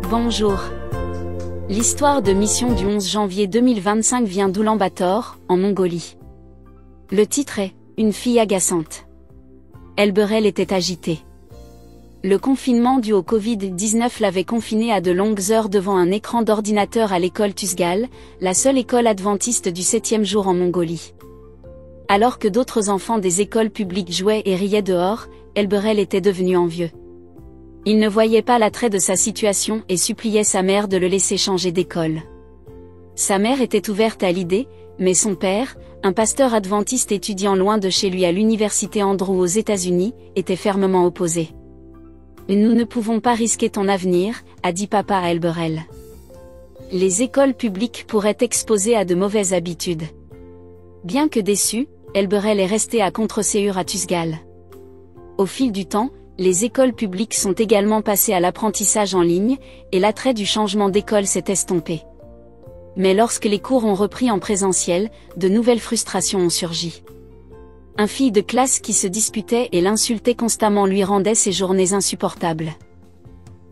Bonjour. L'histoire de mission du 11 janvier 2025 vient d'Oulan-Bator, en Mongolie. Le titre est « Une fille agaçante ». Elberel était agitée. Le confinement dû au Covid-19 l'avait confinée à de longues heures devant un écran d'ordinateur à l'école Tusgal, la seule école adventiste du 7e jour en Mongolie. Alors que d'autres enfants des écoles publiques jouaient et riaient dehors, Elberel était devenu envieux. Il ne voyait pas l'attrait de sa situation et suppliait sa mère de le laisser changer d'école. Sa mère était ouverte à l'idée, mais son père, un pasteur adventiste étudiant loin de chez lui à l'université Andrew aux États-Unis, était fermement opposé. « Nous ne pouvons pas risquer ton avenir », a dit papa à Elberel. Les écoles publiques pourraient t'exposer à de mauvaises habitudes. Bien que déçu, Elberel est resté à Contre-Séur à Tusgal. Au fil du temps, les écoles publiques sont également passées à l'apprentissage en ligne, et l'attrait du changement d'école s'est estompé. Mais lorsque les cours ont repris en présentiel, de nouvelles frustrations ont surgi. Un fille de classe qui se disputait et l'insultait constamment lui rendait ses journées insupportables.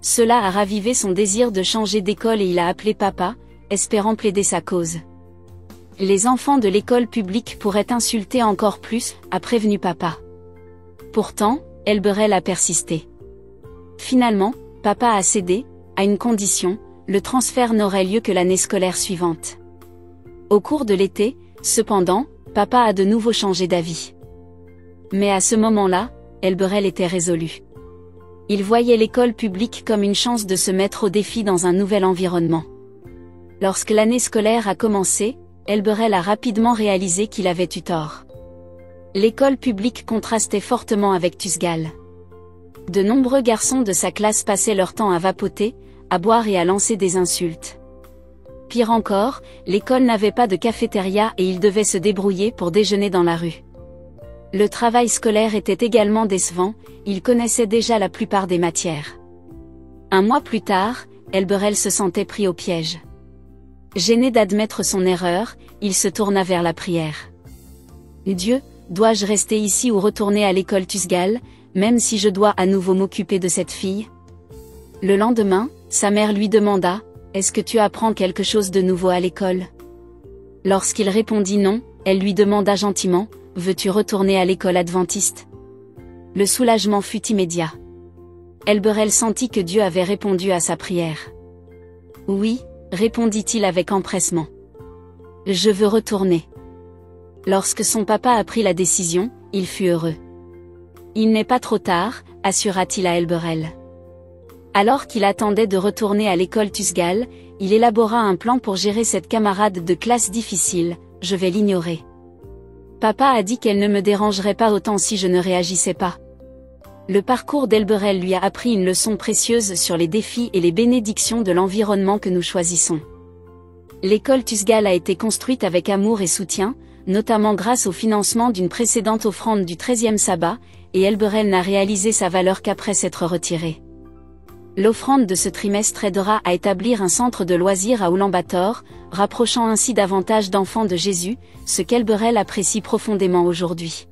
Cela a ravivé son désir de changer d'école et il a appelé papa, espérant plaider sa cause. Les enfants de l'école publique pourraient insulter encore plus, a prévenu papa. Pourtant, Elberel a persisté. Finalement, papa a cédé, à une condition, le transfert n'aurait lieu que l'année scolaire suivante. Au cours de l'été, cependant, papa a de nouveau changé d'avis. Mais à ce moment-là, Elberel était résolu. Il voyait l'école publique comme une chance de se mettre au défi dans un nouvel environnement. Lorsque l'année scolaire a commencé, Elberel a rapidement réalisé qu'il avait eu tort. L'école publique contrastait fortement avec Tusgal. De nombreux garçons de sa classe passaient leur temps à vapoter, à boire et à lancer des insultes. Pire encore, l'école n'avait pas de cafétéria et ils devaient se débrouiller pour déjeuner dans la rue. Le travail scolaire était également décevant, il connaissait déjà la plupart des matières. Un mois plus tard, Elberel se sentait pris au piège. Gêné d'admettre son erreur, il se tourna vers la prière. Dieu, dois-je rester ici ou retourner à l'école Tusgal, même si je dois à nouveau m'occuper de cette fille? Le lendemain, sa mère lui demanda, « Est-ce que tu apprends quelque chose de nouveau à l'école ?» Lorsqu'il répondit non, elle lui demanda gentiment, « Veux-tu retourner à l'école adventiste ?» Le soulagement fut immédiat. Elberel sentit que Dieu avait répondu à sa prière. « Oui, » répondit-il avec empressement. « Je veux retourner. » Lorsque son papa a pris la décision, il fut heureux. « Il n'est pas trop tard », assura-t-il à Elberel. Alors qu'il attendait de retourner à l'école Tusgal, il élabora un plan pour gérer cette camarade de classe difficile, « Je vais l'ignorer. Papa a dit qu'elle ne me dérangerait pas autant si je ne réagissais pas. » Le parcours d'Elberel lui a appris une leçon précieuse sur les défis et les bénédictions de l'environnement que nous choisissons. L'école Tusgal a été construite avec amour et soutien, notamment grâce au financement d'une précédente offrande du 13e sabbat, et Elberel n'a réalisé sa valeur qu'après s'être retiré. L'offrande de ce trimestre aidera à établir un centre de loisirs à Oulan-Bator, rapprochant ainsi davantage d'enfants de Jésus, ce qu'Elberel apprécie profondément aujourd'hui.